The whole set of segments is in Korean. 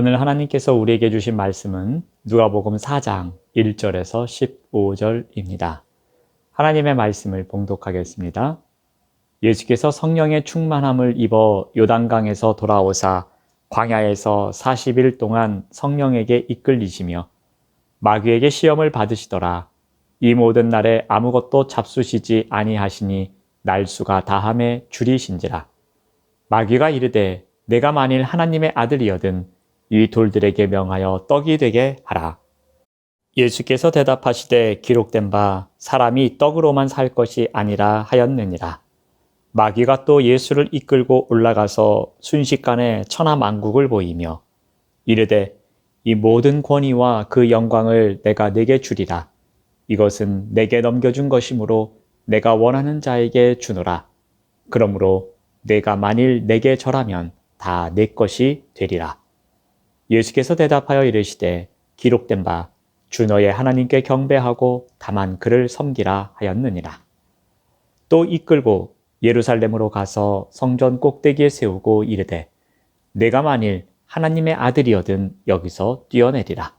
오늘 하나님께서 우리에게 주신 말씀은 누가복음 4장 1절에서 15절입니다. 하나님의 말씀을 봉독하겠습니다. 예수께서 성령의 충만함을 입어 요단강에서 돌아오사 광야에서 40일 동안 성령에게 이끌리시며 마귀에게 시험을 받으시더라. 이 모든 날에 아무것도 잡수시지 아니하시니 날수가 다함에 줄이신지라. 마귀가 이르되 내가 만일 하나님의 아들이거든 이 돌들에게 명하여 떡이 되게 하라. 예수께서 대답하시되 기록된 바 사람이 떡으로만 살 것이 아니라 하였느니라. 마귀가 또 예수를 이끌고 올라가서 순식간에 천하만국을 보이며 이르되 이 모든 권위와 그 영광을 내가 네게 주리라. 이것은 내게 넘겨준 것이므로 내가 원하는 자에게 주노라. 그러므로 내가 만일 내게 절하면 다 내 것이 되리라. 예수께서 대답하여 이르시되 기록된 바 주 너의 하나님께 경배하고 다만 그를 섬기라 하였느니라. 또 이끌고 예루살렘으로 가서 성전 꼭대기에 세우고 이르되 내가 만일 하나님의 아들이거든 여기서 뛰어내리라.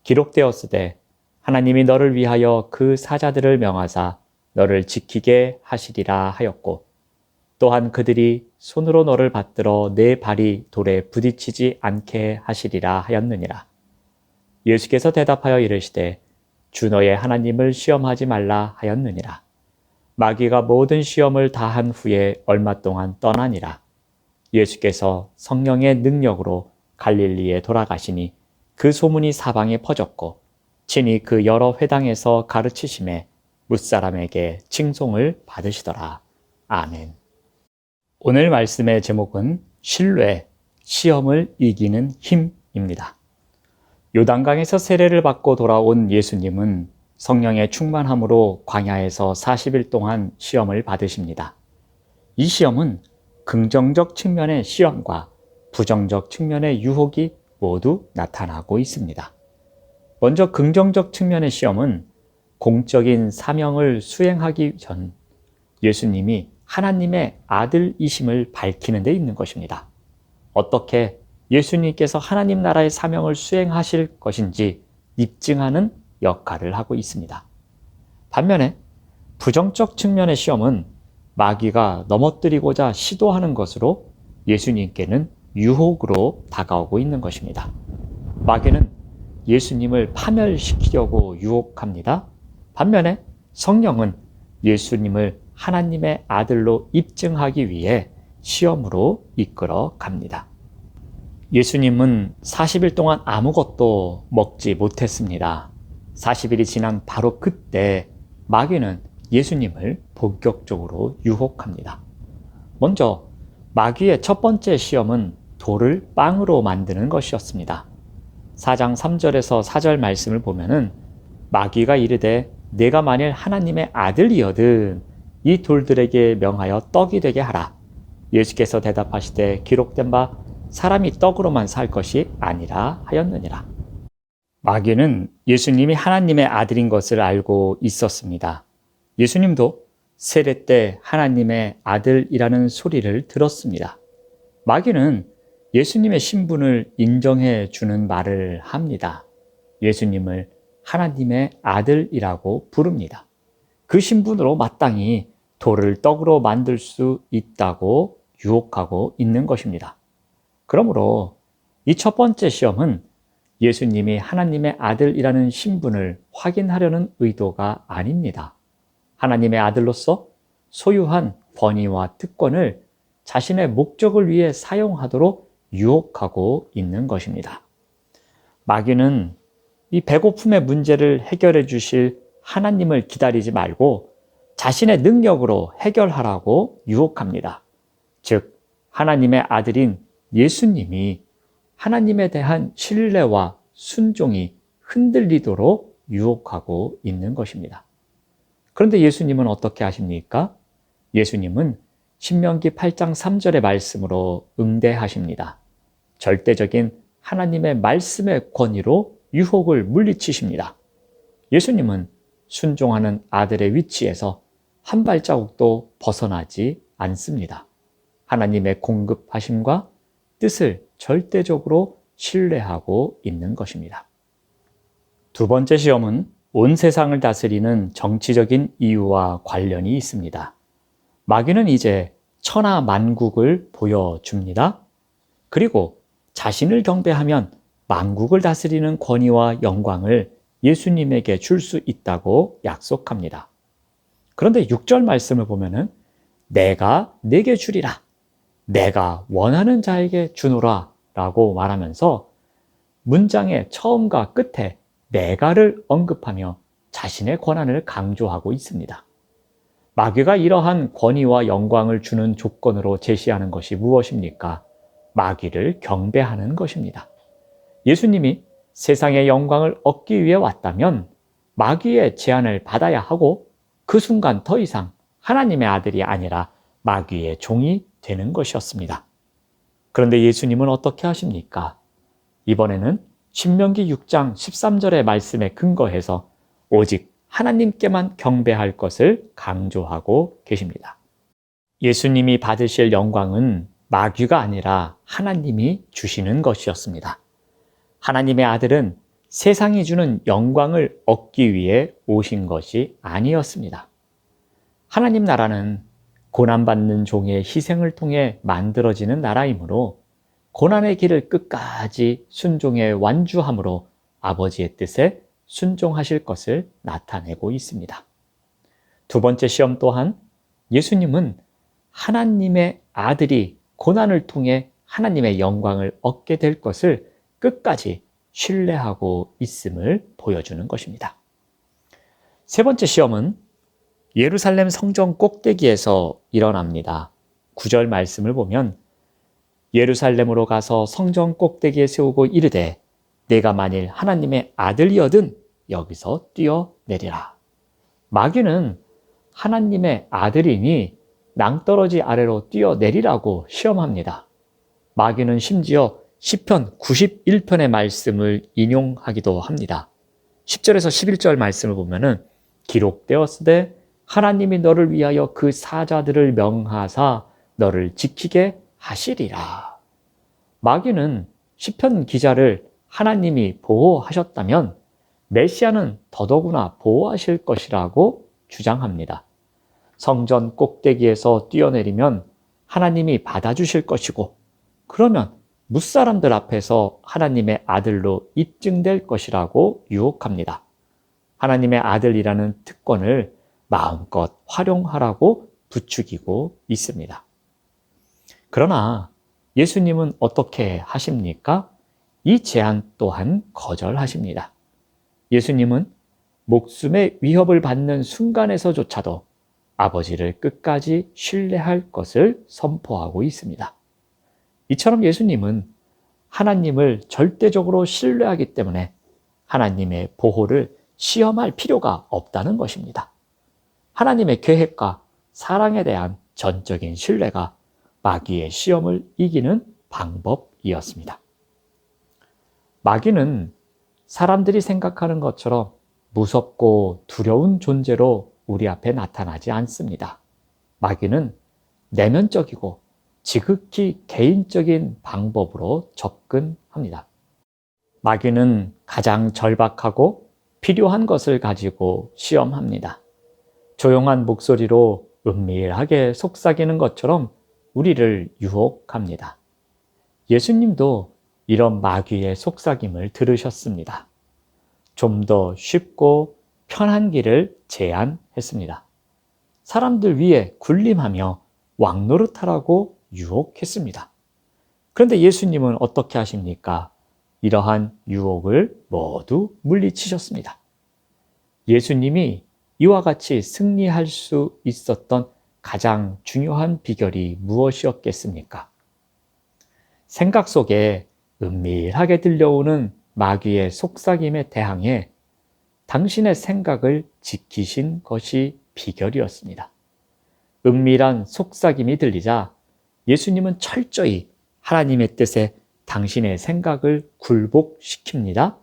기록되었으되 하나님이 너를 위하여 그 사자들을 명하사 너를 지키게 하시리라 하였고 또한 그들이 손으로 너를 받들어 내 발이 돌에 부딪히지 않게 하시리라 하였느니라. 예수께서 대답하여 이르시되 주 너의 하나님을 시험하지 말라 하였느니라. 마귀가 모든 시험을 다한 후에 얼마 동안 떠나니라. 예수께서 성령의 능력으로 갈릴리에 돌아가시니 그 소문이 사방에 퍼졌고 친히 그 여러 회당에서 가르치심에 뭇사람에게 칭송을 받으시더라. 아멘. 오늘 말씀의 제목은 신뢰, 시험을 이기는 힘입니다. 요단강에서 세례를 받고 돌아온 예수님은 성령의 충만함으로 광야에서 40일 동안 시험을 받으십니다. 이 시험은 긍정적 측면의 시험과 부정적 측면의 유혹이 모두 나타나고 있습니다. 먼저 긍정적 측면의 시험은 공적인 사명을 수행하기 전 예수님이 하나님의 아들이심을 밝히는 데 있는 것입니다. 어떻게 예수님께서 하나님 나라의 사명을 수행하실 것인지 입증하는 역할을 하고 있습니다. 반면에 부정적 측면의 시험은 마귀가 넘어뜨리고자 시도하는 것으로 예수님께는 유혹으로 다가오고 있는 것입니다. 마귀는 예수님을 파멸시키려고 유혹합니다. 반면에 성령은 예수님을 하나님의 아들로 입증하기 위해 시험으로 이끌어 갑니다. 예수님은 40일 동안 아무것도 먹지 못했습니다. 40일이 지난 바로 그때 마귀는 예수님을 본격적으로 유혹합니다. 먼저 마귀의 첫 번째 시험은 돌을 빵으로 만드는 것이었습니다. 4장 3절에서 4절 말씀을 보면은 마귀가 이르되 내가 만일 하나님의 아들이거든 이 돌들에게 명하여 떡이 되게 하라. 예수께서 대답하시되 기록된 바 사람이 떡으로만 살 것이 아니라 하였느니라. 마귀는 예수님이 하나님의 아들인 것을 알고 있었습니다. 예수님도 세례 때 하나님의 아들이라는 소리를 들었습니다. 마귀는 예수님의 신분을 인정해 주는 말을 합니다. 예수님을 하나님의 아들이라고 부릅니다. 그 신분으로 마땅히 돌을 떡으로 만들 수 있다고 유혹하고 있는 것입니다. 그러므로 이 첫 번째 시험은 예수님이 하나님의 아들이라는 신분을 확인하려는 의도가 아닙니다. 하나님의 아들로서 소유한 권위와 특권을 자신의 목적을 위해 사용하도록 유혹하고 있는 것입니다. 마귀는 이 배고픔의 문제를 해결해 주실 하나님을 기다리지 말고 자신의 능력으로 해결하라고 유혹합니다. 즉, 하나님의 아들인 예수님이 하나님에 대한 신뢰와 순종이 흔들리도록 유혹하고 있는 것입니다. 그런데 예수님은 어떻게 하십니까? 예수님은 신명기 8장 3절의 말씀으로 응대하십니다. 절대적인 하나님의 말씀의 권위로 유혹을 물리치십니다. 예수님은 순종하는 아들의 위치에서 한 발자국도 벗어나지 않습니다. 하나님의 공급하심과 뜻을 절대적으로 신뢰하고 있는 것입니다. 두 번째 시험은 온 세상을 다스리는 정치적인 이유와 관련이 있습니다. 마귀는 이제 천하 만국을 보여줍니다. 그리고 자신을 경배하면 만국을 다스리는 권위와 영광을 예수님에게 줄 수 있다고 약속합니다. 그런데 6절 말씀을 보면은 내가 내게 주리라, 내가 원하는 자에게 주노라 라고 말하면서 문장의 처음과 끝에 내가를 언급하며 자신의 권한을 강조하고 있습니다. 마귀가 이러한 권위와 영광을 주는 조건으로 제시하는 것이 무엇입니까? 마귀를 경배하는 것입니다. 예수님이 세상의 영광을 얻기 위해 왔다면 마귀의 제안을 받아야 하고 그 순간 더 이상 하나님의 아들이 아니라 마귀의 종이 되는 것이었습니다. 그런데 예수님은 어떻게 하십니까? 이번에는 신명기 6장 13절의 말씀에 근거해서 오직 하나님께만 경배할 것을 강조하고 계십니다. 예수님이 받으실 영광은 마귀가 아니라 하나님이 주시는 것이었습니다. 하나님의 아들은 세상이 주는 영광을 얻기 위해 오신 것이 아니었습니다. 하나님 나라는 고난받는 종의 희생을 통해 만들어지는 나라이므로 고난의 길을 끝까지 순종에 완주함으로 아버지의 뜻에 순종하실 것을 나타내고 있습니다. 두 번째 시험 또한 예수님은 하나님의 아들이 고난을 통해 하나님의 영광을 얻게 될 것을 끝까지 신뢰하고 있음을 보여주는 것입니다. 세 번째 시험은 예루살렘 성전 꼭대기에서 일어납니다. 9절 말씀을 보면 예루살렘으로 가서 성전 꼭대기에 세우고 이르되 내가 만일 하나님의 아들이거든 여기서 뛰어내리라. 마귀는 하나님의 아들이니 낭떠러지 아래로 뛰어내리라고 시험합니다. 마귀는 심지어 시편 91편의 말씀을 인용하기도 합니다. 10절에서 11절 말씀을 보면은 기록되었으되 하나님이 너를 위하여 그 사자들을 명하사 너를 지키게 하시리라. 마귀는 시편 기자를 하나님이 보호하셨다면 메시아는 더더구나 보호하실 것이라고 주장합니다. 성전 꼭대기에서 뛰어내리면 하나님이 받아주실 것이고 그러면 무사람들 앞에서 하나님의 아들로 입증될 것이라고 유혹합니다. 하나님의 아들이라는 특권을 마음껏 활용하라고 부추기고 있습니다. 그러나 예수님은 어떻게 하십니까? 이 제안 또한 거절하십니다. 예수님은 목숨의 위협을 받는 순간에서조차도 아버지를 끝까지 신뢰할 것을 선포하고 있습니다. 이처럼 예수님은 하나님을 절대적으로 신뢰하기 때문에 하나님의 보호를 시험할 필요가 없다는 것입니다. 하나님의 계획과 사랑에 대한 전적인 신뢰가 마귀의 시험을 이기는 방법이었습니다. 마귀는 사람들이 생각하는 것처럼 무섭고 두려운 존재로 우리 앞에 나타나지 않습니다. 마귀는 내면적이고 지극히 개인적인 방법으로 접근합니다. 마귀는 가장 절박하고 필요한 것을 가지고 시험합니다. 조용한 목소리로 은밀하게 속삭이는 것처럼 우리를 유혹합니다. 예수님도 이런 마귀의 속삭임을 들으셨습니다. 좀 더 쉽고 편한 길을 제안했습니다. 사람들 위에 군림하며 왕노릇하라고 유혹했습니다. 그런데 예수님은 어떻게 하십니까? 이러한 유혹을 모두 물리치셨습니다. 예수님이 이와 같이 승리할 수 있었던 가장 중요한 비결이 무엇이었겠습니까? 생각 속에 은밀하게 들려오는 마귀의 속삭임에 대항해 당신의 생각을 지키신 것이 비결이었습니다. 은밀한 속삭임이 들리자 예수님은 철저히 하나님의 뜻에 당신의 생각을 굴복시킵니다.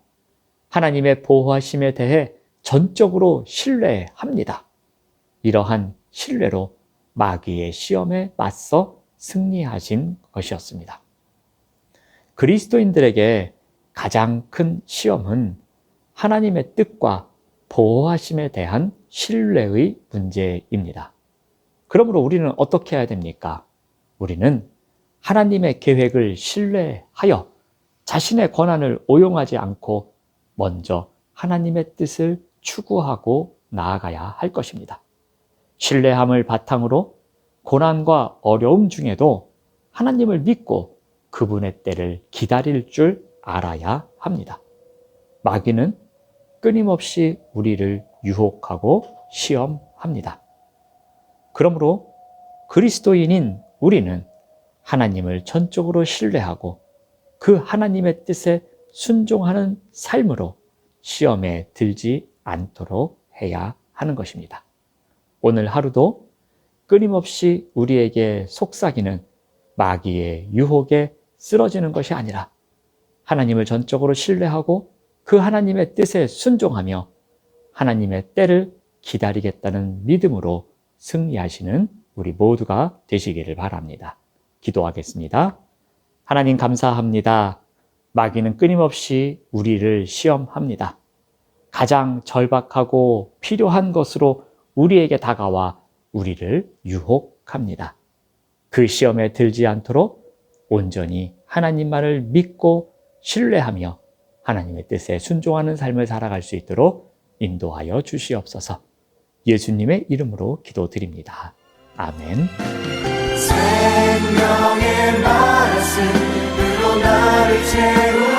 하나님의 보호하심에 대해 전적으로 신뢰합니다. 이러한 신뢰로 마귀의 시험에 맞서 승리하신 것이었습니다. 그리스도인들에게 가장 큰 시험은 하나님의 뜻과 보호하심에 대한 신뢰의 문제입니다. 그러므로 우리는 어떻게 해야 됩니까? 우리는 하나님의 계획을 신뢰하여 자신의 권한을 오용하지 않고 먼저 하나님의 뜻을 추구하고 나아가야 할 것입니다. 신뢰함을 바탕으로 고난과 어려움 중에도 하나님을 믿고 그분의 때를 기다릴 줄 알아야 합니다. 마귀는 끊임없이 우리를 유혹하고 시험합니다. 그러므로 그리스도인인 우리는 하나님을 전적으로 신뢰하고 그 하나님의 뜻에 순종하는 삶으로 시험에 들지 않도록 해야 하는 것입니다. 오늘 하루도 끊임없이 우리에게 속삭이는 마귀의 유혹에 쓰러지는 것이 아니라 하나님을 전적으로 신뢰하고 그 하나님의 뜻에 순종하며 하나님의 때를 기다리겠다는 믿음으로 승리하시는 우리 모두가 되시기를 바랍니다. 기도하겠습니다. 하나님 감사합니다. 마귀는 끊임없이 우리를 시험합니다. 가장 절박하고 필요한 것으로 우리에게 다가와 우리를 유혹합니다. 그 시험에 들지 않도록 온전히 하나님만을 믿고 신뢰하며 하나님의 뜻에 순종하는 삶을 살아갈 수 있도록 인도하여 주시옵소서. 예수님의 이름으로 기도드립니다. 아멘. 생명의 말씀으로 나를 채우